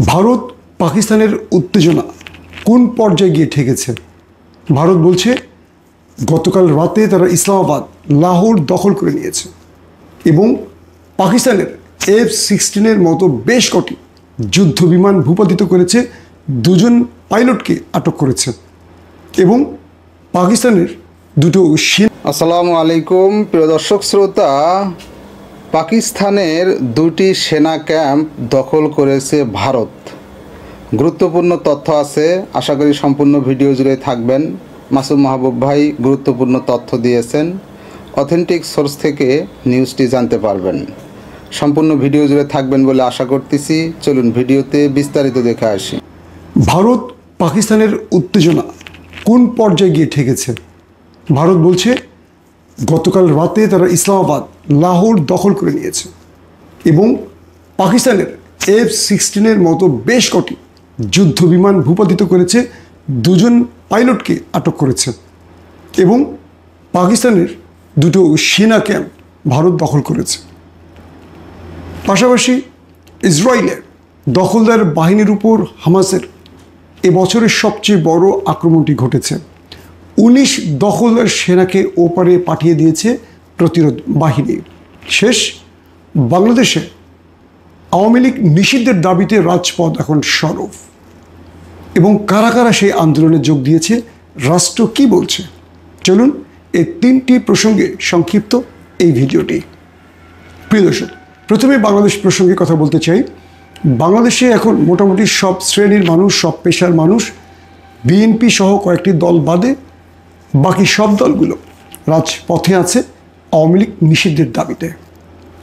ভারত পাকিস্তানের উত্তেজনা কোন পর্যায়ে গিয়ে ঠেকেছে? ভারত বলছে গতকাল রাতে তারা ইসলামাবাদ, লাহোর দখল করে নিয়েছে এবং পাকিস্তানের F-16 মতো বেশ কটি যুদ্ধ বিমান ভূপাতিত করেছে, দুজন পাইলটকে আটক করেছে এবং পাকিস্তানের দুটো আসসালামু আলাইকুম প্রিয় দর্শক শ্রোতা। পাকিস্তানের দুটি সেনা ক্যাম্প দখল করেছে ভারত। গুরুত্বপূর্ণ তথ্য আছে, আশা করি সম্পূর্ণ ভিডিও জুড়ে থাকবেন। মাসুম মাহবুব ভাই গুরুত্বপূর্ণ তথ্য দিয়েছেন, অথেন্টিক সোর্স থেকে নিউজটি জানতে পারবেন। সম্পূর্ণ ভিডিও জুড়ে থাকবেন বলে আশা করতেছি। চলুন ভিডিওতে বিস্তারিত দেখে আসি। ভারত পাকিস্তানের উত্তেজনা কোন পর্যায়ে গিয়ে ঠেকেছে? ভারত বলছে গতকাল রাতে তারা ইসলামাবাদ, লাহোর দখল করে নিয়েছে এবং পাকিস্তানের F-16 মতো বেশ কটি যুদ্ধ বিমান ভূপাতিত করেছে, দুজন পাইলটকে আটক করেছে এবং পাকিস্তানের দুটো সেনা ক্যাম্প ভারত দখল করেছে। পাশাপাশি ইসরায়েলের দখলদার বাহিনীর উপর হামাসের এবছরের সবচেয়ে বড় আক্রমণটি ঘটেছে। 19 দখলদার সেনাকে ওপারে পাঠিয়ে দিয়েছে প্রতিরোধ বাহিনী। শেষ বাংলাদেশে আওয়ামী লীগ নিষিদ্ধের দাবিতে রাজপথ এখন সরব এবং কারা কারা সেই আন্দোলনে যোগ দিয়েছে, রাষ্ট্র কি বলছে, চলুন এই তিনটি প্রসঙ্গে সংক্ষিপ্ত এই ভিডিওটি। প্রিয় দর্শক, প্রথমে বাংলাদেশ প্রসঙ্গে কথা বলতে চাই। বাংলাদেশে এখন মোটামুটি সব শ্রেণীর মানুষ, সব পেশার মানুষ, বিএনপি সহ কয়েকটি দল বাদে বাকি সব দলগুলো রাজপথে আছে আওয়ামী লীগ নিষিদ্ধের দাবিতে।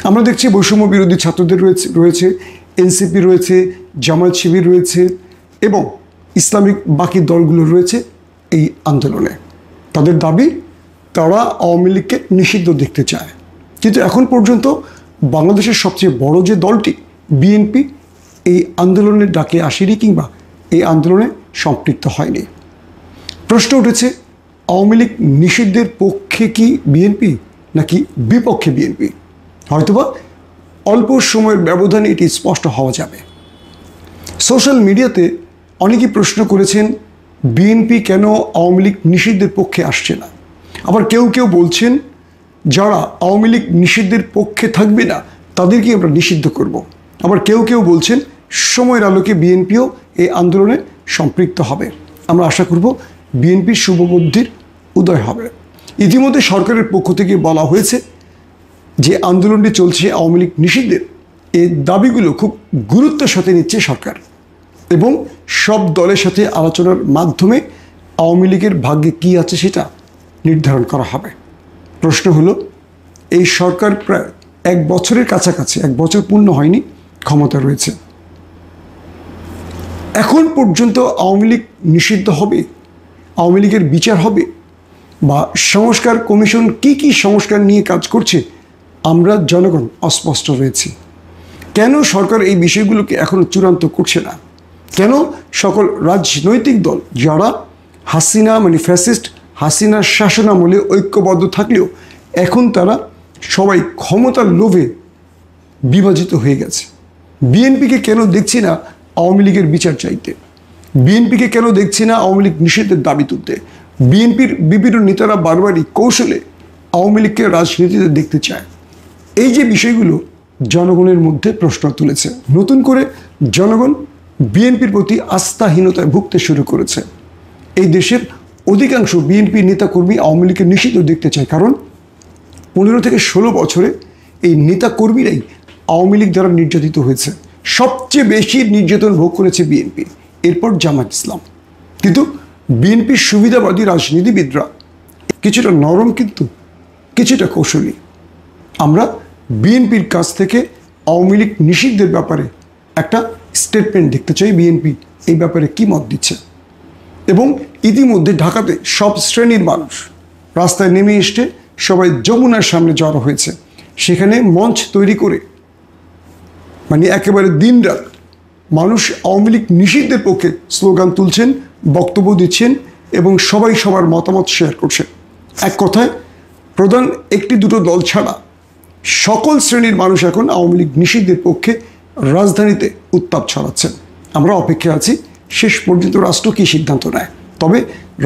আমরা দেখছি বৈষম্য বিরোধী ছাত্রদের রয়েছে, এনসিপি রয়েছে, জামায়াত শিবির রয়েছে এবং ইসলামিক বাকি দলগুলো রয়েছে এই আন্দোলনে। তাদের দাবি তারা আওয়ামী লীগকে নিষিদ্ধ দেখতে চায়, কিন্তু এখন পর্যন্ত বাংলাদেশের সবচেয়ে বড় যে দলটি বিএনপি এই আন্দোলনের ডাকে আসেনি কিংবা এই আন্দোলনে সম্পৃক্ত হয়নি। প্রশ্ন উঠেছে, আওয়ামী লীগ নিষিদ্ধের পক্ষে কি বিএনপি নাকি বিপক্ষে বিএনপি? হয়তোবা অল্প সময়ের ব্যবধানে এটি স্পষ্ট হওয়া যাবে। সোশ্যাল মিডিয়াতে অনেকেই প্রশ্ন করেছেন বিএনপি কেন আওয়ামী লীগ নিষিদ্ধের পক্ষে আসছে না। আবার কেউ কেউ বলছেন যারা আওয়ামী লীগ নিষিদ্ধের পক্ষে থাকবে না তাদেরকে আমরা নিষিদ্ধ করব। আবার কেউ কেউ বলছেন সময়ের আলোকে বিএনপিও এই আন্দোলনে সম্পৃক্ত হবে। আমরা আশা করব বিএনপির শুভবুদ্ধির উদয় হবে। ইতিমধ্যে সরকারের পক্ষ থেকে বলা হয়েছে যে আন্দোলনটি চলছে আওয়ামী লীগ নিষিদ্ধের, এই দাবিগুলো খুব গুরুত্বের সাথে নিচ্ছে সরকার এবং সব দলের সাথে আলোচনার মাধ্যমে আওয়ামী লীগের ভাগ্যে কী আছে সেটা নির্ধারণ করা হবে। প্রশ্ন হলো, এই সরকার প্রায় 1 বছরের কাছাকাছি, 1 বছর পূর্ণ হয়নি ক্ষমতা রয়েছে, এখন পর্যন্ত আওয়ামী লীগ নিষিদ্ধ হবে, আওয়ামী লীগের বিচার হবে বা সংস্কার কমিশন কি কি সংস্কার নিয়ে কাজ করছে, আমরা জনগণ অস্পষ্ট রয়েছি। কেন সরকার এই বিষয়গুলোকে এখনও চূড়ান্ত করছে না? কেন সকল রাজনৈতিক দল যারা হাসিনা মানে ফ্যাসিস্ট হাসিনার শাসনামলে ঐক্যবদ্ধ থাকলেও এখন তারা সবাই ক্ষমতার লোভে বিভাজিত হয়ে গেছে? বিএনপিকে কেন দেখছি না আওয়ামী লীগের বিচার চাইতে? বিএনপিকে কেন দেখছি না আওয়ামী লীগ নিষিদ্ধের দাবি তুলতে? বিএনপির বিভিন্ন নেতারা বারবারই কৌশলে আওয়ামী লীগকে রাজনীতিতে দেখতে চায়। এই যে বিষয়গুলো জনগণের মধ্যে প্রশ্ন তুলেছে, নতুন করে জনগণ বিএনপির প্রতি আস্থাহীনতায় ভুগতে শুরু করেছে। এই দেশের অধিকাংশ বিএনপি নেতাকর্মী আওয়ামী লীগকে নিষিদ্ধ দেখতে চায়, কারণ 15 থেকে 16 বছরে এই নেতাকর্মীরাই আওয়ামী লীগ দ্বারা নির্যাতিত হয়েছে। সবচেয়ে বেশি নির্যাতন ভোগ করেছে বিএনপি, এরপর জামায়াত ইসলাম। কিন্তু বিএনপির সুবিধাবাদী রাজনীতিবিদরা কিছুটা নরম কিন্তু কিছুটা কৌশলী। আমরা বিএনপির কাছ থেকে আওয়ামী লীগ নিষিদ্ধের ব্যাপারে একটা স্টেটমেন্ট দেখতে চাই, বিএনপি এই ব্যাপারে কী মত দিচ্ছে। এবং ইতিমধ্যে ঢাকাতে সব শ্রেণীর মানুষ রাস্তায় নেমে এসে সবাই যমুনার সামনে জড়ো হয়েছে। সেখানে মঞ্চ তৈরি করে মানে একেবারে দিনরাত মানুষ আওয়ামী লীগ নিষিদ্ধের পক্ষে স্লোগান তুলছেন, বক্তব্য দিচ্ছেন এবং সবাই সবার মতামত শেয়ার করছেন। এক কথায় প্রধান একটি দুটো দল ছাড়া সকল শ্রেণীর মানুষ এখন আওয়ামী লীগ নিষিদ্ধের পক্ষে রাজধানীতে উত্তাপ ছড়াচ্ছেন। আমরা অপেক্ষা আছি শেষ পর্যন্ত রাষ্ট্র কী সিদ্ধান্ত নেয়। তবে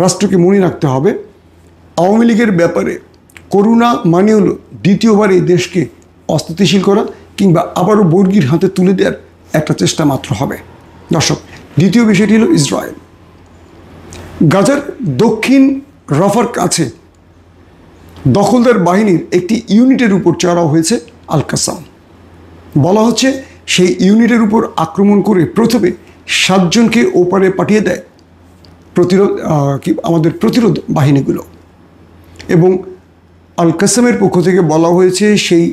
রাষ্ট্রকে মনে রাখতে হবে, আওয়ামী লীগের ব্যাপারে করুণা মানে হলো দ্বিতীয়বার এই দেশকে অস্থিতিশীল করা কিংবা আবারও বর্গির হাতে তুলে দেওয়ার একটা চেষ্টা মাত্র হবে। দর্শক, দ্বিতীয় বিষয়টি হলো ইসরায়েল। গাজার দক্ষিণ রাফার কাছে দখলদার বাহিনীর একটি ইউনিটের উপর চড়াও হয়েছে আল কাসাম। বলা হচ্ছে সেই ইউনিটের উপর আক্রমণ করে প্রথমে 7 জনকে ওপারে পাঠিয়ে দেয় আমাদের প্রতিরোধ বাহিনীগুলো। এবং আল কাসামের পক্ষ থেকে বলা হয়েছে সেই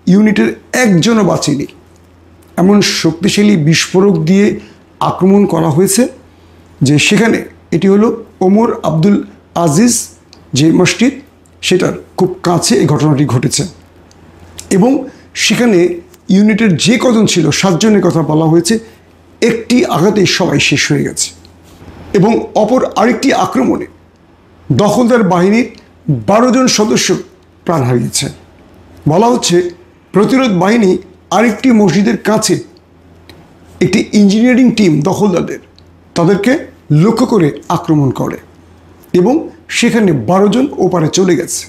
ইউনিটের একজনও বাঁচেনি। এমন শক্তিশালী বিস্ফোরক দিয়ে আক্রমণ করা হয়েছে যে সেখানে, এটি হলো ওমর আব্দুল আজিজ যে মসজিদ, সেটার খুব কাছে এই ঘটনাটি ঘটেছে। এবং সেখানে ইউনিটের যে কজন ছিল 7 জনের কথা বলা হয়েছে, একটি আঘাতেই সবাই শেষ হয়ে গেছে। এবং অপর আরেকটি আক্রমণে দখলদার বাহিনীর 12 জন সদস্য প্রাণ হারিয়েছে। বলা হচ্ছে প্রতিরোধ বাহিনী আরেকটি মসজিদের কাছে একটি ইঞ্জিনিয়ারিং টিম দখলদারদের তাদেরকে লক্ষ্য করে আক্রমণ করে এবং সেখানে 12 জন ওপারে চলে গেছে।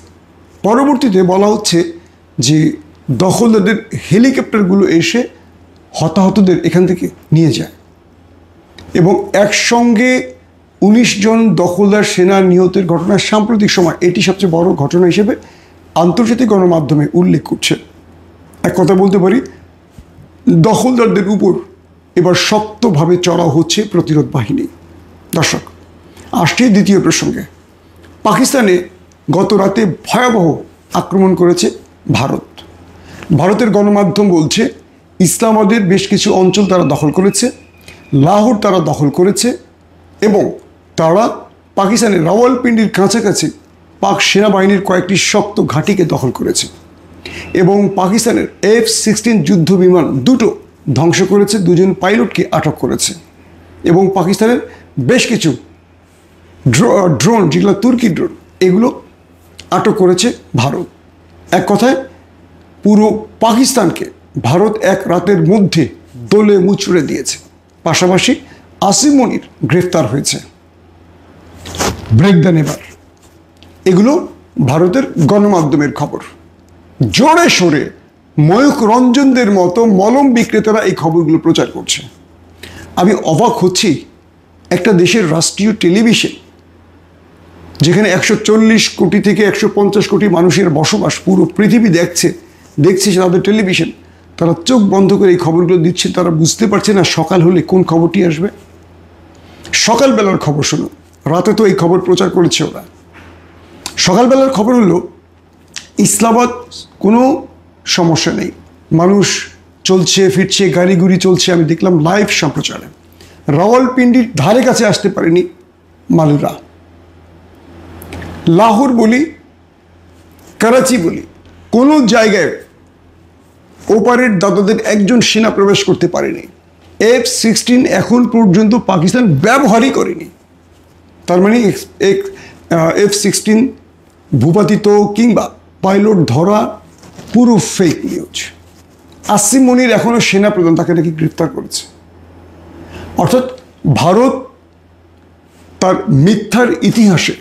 পরবর্তীতে বলা হচ্ছে যে দখলদারদের হেলিকপ্টারগুলো এসে হতাহতদের এখান থেকে নিয়ে যায় এবং একসঙ্গে 19 জন দখলদার সেনা নিহতের ঘটনা সাম্প্রতিক সময় এটি সবচেয়ে বড় ঘটনা হিসেবে আন্তর্জাতিক গণমাধ্যমে উল্লেখ করছে। এক কথা বলতে পারি, দখলদারদের উপর এবার শক্তভাবে চড়াও হচ্ছে প্রতিরোধ বাহিনী। দর্শক, আসছে দ্বিতীয় প্রসঙ্গে। পাকিস্তানে গত রাতে ভয়াবহ আক্রমণ করেছে ভারত। ভারতের গণমাধ্যম বলছে ইসলামাবাদের বেশ কিছু অঞ্চল তারা দখল করেছে, লাহোর তারা দখল করেছে এবং তারা পাকিস্তানের রাওয়ালপিন্ডির কাছাকাছি পাক সেনাবাহিনীর কয়েকটি শক্ত ঘাঁটিকে দখল করেছে এবং পাকিস্তানের F-16 যুদ্ধ বিমান 2টো ধ্বংস করেছে, 2 জন পাইলটকে আটক করেছে এবং পাকিস্তানের বেশ কিছু ড্রোন, যেগুলো তুর্কি ড্রোন, এগুলো আটক করেছে ভারত। এক কথায় পুরো পাকিস্তানকে ভারত এক রাতের মধ্যে দলে মুচড়ে দিয়েছে। পাশাপাশি আসিম মনির গ্রেফতার হয়েছে। ব্রেক দ্য নেভার, এগুলো ভারতের গণমাধ্যমের খবর। জোরে সোরে ময়ূখ রঞ্জনদের মতো মলম বিক্রেতারা এই খবরগুলো প্রচার করছে। আমি অবাক হচ্ছি, একটা দেশের রাষ্ট্রীয় টেলিভিশন যেখানে 140 কোটি থেকে 150 কোটি মানুষের বসবাস, পুরো পৃথিবী দেখছে তাদের টেলিভিশন, তারা চোখ বন্ধ করে এই খবরগুলো দিচ্ছে। তারা বুঝতে পারছে না সকাল হলে কোন খবরটি আসবে। সকালবেলার খবর শুনুন, রাতে তো এই খবর প্রচার করেছে ওরা। সকালবেলার খবর হলো ইসলামাবাদ কোনো সমস্যা নেই, মানুষ চলছে ফিরছে, গাড়ি গুড়ি চলছে। আমি দেখলাম লাইভ সম্প্রচারে। রাওয়ালপিন্ডির ধারে কাছে আসতে পারেনি মালুরা। লাহোর বলি, করাচি বলি, কোনো জায়গায় ওপারের দাদাদের একজন সেনা প্রবেশ করতে পারেনি। F-16 এখন পর্যন্ত পাকিস্তান ব্যবহারই করেনি। তার মানে F-16 ভূপাতিত কিংবা পাইলট ধরা পুরো ফেক নিউজ। আসিম মনির এখনও সেনাপ্রধান, তাকে নাকি গ্রেফতার করেছে। অর্থাৎ ভারত তার মিথ্যার ইতিহাসে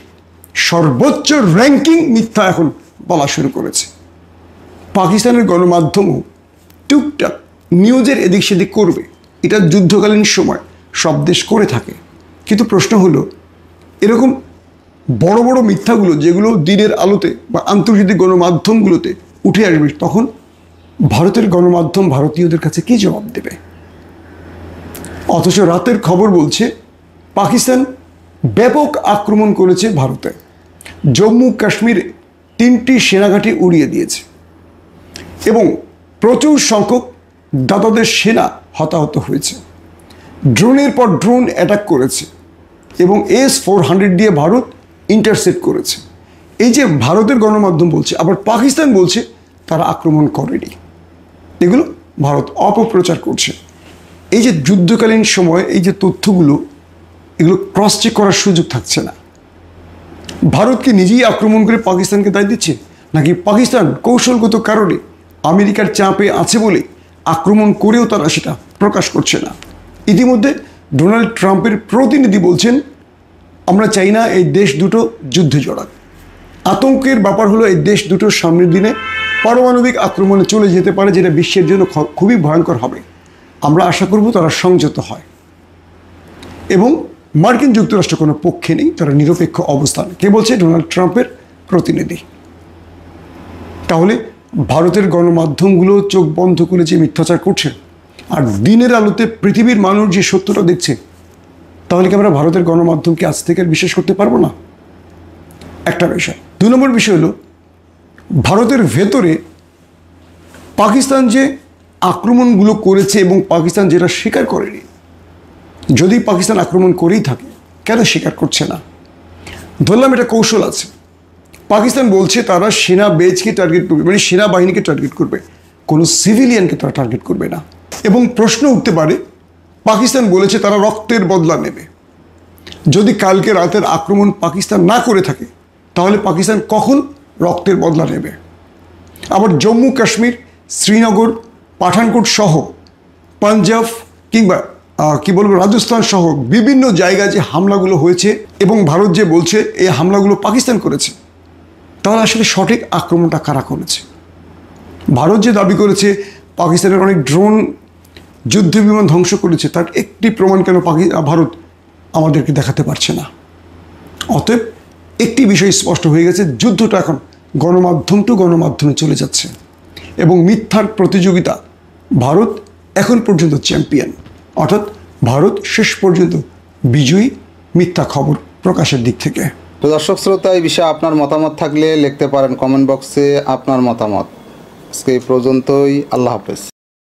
সর্বোচ্চ র্যাঙ্কিং মিথ্যা এখন বলা শুরু করেছে। পাকিস্তানের গণমাধ্যমও টুকটাক নিউজের এদিক সেদিক করবে, এটা যুদ্ধকালীন সময় সব দেশ করে থাকে। কিন্তু প্রশ্ন হলো, এরকম বড় বড় মিথ্যাগুলো যেগুলো দিনের আলোতে বা আন্তর্জাতিক গণমাধ্যমগুলোতে উঠে আসবে, তখন ভারতের গণমাধ্যম ভারতীয়দের কাছে কী জবাব দেবে? অথচ রাতের খবর বলছে পাকিস্তান ব্যাপক আক্রমণ করেছে ভারতে। জম্মু কাশ্মীর 3টি সেনাঘাঁটি উড়িয়ে দিয়েছে এবং প্রচুর সংখ্যক দাদাদের সেনা হতাহত হয়েছে। ড্রোনের পর ড্রোন অ্যাটাক করেছে এবং S-400 দিয়ে ভারত ইন্টারসেপ্ট করেছে। এই যে ভারতের গণমাধ্যম বলছে, আবার পাকিস্তান বলছে তারা আক্রমণ করেনি। এগুলো ভারত অপপ্রচার করছে। এই যে যুদ্ধকালীন সময় এই যে তথ্যগুলো, এগুলো ক্রস চেক করার সুযোগ থাকছে না। ভারতকে নিজেই আক্রমণ করে পাকিস্তানকে দায় দিচ্ছে, নাকি পাকিস্তান কৌশলগত কারণে আমেরিকার চাপে আছে বলে আক্রমণ করেও তারা সেটা প্রকাশ করছে না? ইতিমধ্যে ডোনাল্ড ট্রাম্পের প্রতিনিধি বলছেন আমরা চাই না এই দেশ দুটো যুদ্ধে জড়াক। আতঙ্কের ব্যাপার হলো এই দেশ দুটোর সামনের দিনে পারমাণবিক আক্রমণে চলে যেতে পারে, যেটা বিশ্বের জন্য খুবই ভয়ঙ্কর হবে। আমরা আশা করব তারা সংযত হয় এবং মার্কিন যুক্তরাষ্ট্র কোনো পক্ষে নেই, তারা নিরপেক্ষ অবস্থান। কে বলছে? ডোনাল্ড ট্রাম্পের প্রতিনিধি। তাহলে ভারতের গণমাধ্যমগুলো চোখ বন্ধ করে যে মিথ্যাচার করছে আর দিনের আলোতে পৃথিবীর মানুষ যে সত্যটা দেখছে, তাহলে কি আমরা ভারতের গণমাধ্যমকে আজ থেকে আর বিশ্বাস করতে পারবো না? একটা বিষয়। 2 নম্বর বিষয় হলো ভারতের ভেতরে পাকিস্তান যে আক্রমণগুলো করেছে এবং পাকিস্তান যেটা স্বীকার করেনি, যদি পাকিস্তান আক্রমণ করেই থাকে কেন স্বীকার করছে না? ধরলাম এটা কৌশল আছে। পাকিস্তান বলছে তারা সেনা বেজকে টার্গেট করবে, মানে সেনাবাহিনীকে টার্গেট করবে, কোনো সিভিলিয়ানকে তারা টার্গেট করবে না। এবং প্রশ্ন উঠতে পারে, পাকিস্তান বলেছে তারা রক্তের বদলা নেবে। যদি কালকে রাতের আক্রমণ পাকিস্তান না করে থাকে, তাহলে পাকিস্তান কখন রক্তের বদলা নেবে? আবার জম্মু কাশ্মীর, শ্রীনগর, পাঠানকোট সহ পাঞ্জাব কিংবা রাজস্থান সহ বিভিন্ন জায়গায় যে হামলাগুলো হয়েছে এবং ভারত যে বলছে এই হামলাগুলো পাকিস্তান করেছে, তাহলে আসলে সঠিক আক্রমণটা কারা করেছে? ভারত যে দাবি করেছে পাকিস্তানের অনেক ড্রোন যুদ্ধ বিমান ধ্বংস করেছে, তার একটি প্রমাণ কেন ভারত আমাদেরকে দেখাতে পারছে না? অতএব একটি বিষয় স্পষ্ট হয়ে গেছে, যুদ্ধটা এখন গণমাধ্যম টু গণমাধ্যমে চলে যাচ্ছে এবং মিথ্যার প্রতিযোগিতা ভারত এখন পর্যন্ত চ্যাম্পিয়ন, অর্থাৎ ভারত শেষ পর্যন্ত বিজয়ী মিথ্যা খবর প্রকাশের দিক থেকে। তো দর্শক শ্রোতা, এই বিষয়ে আপনার মতামত থাকলে লিখতে পারেন কমেন্ট বক্সে আপনার মতামত। আজকে এই পর্যন্তই। আল্লাহ হাফেজ।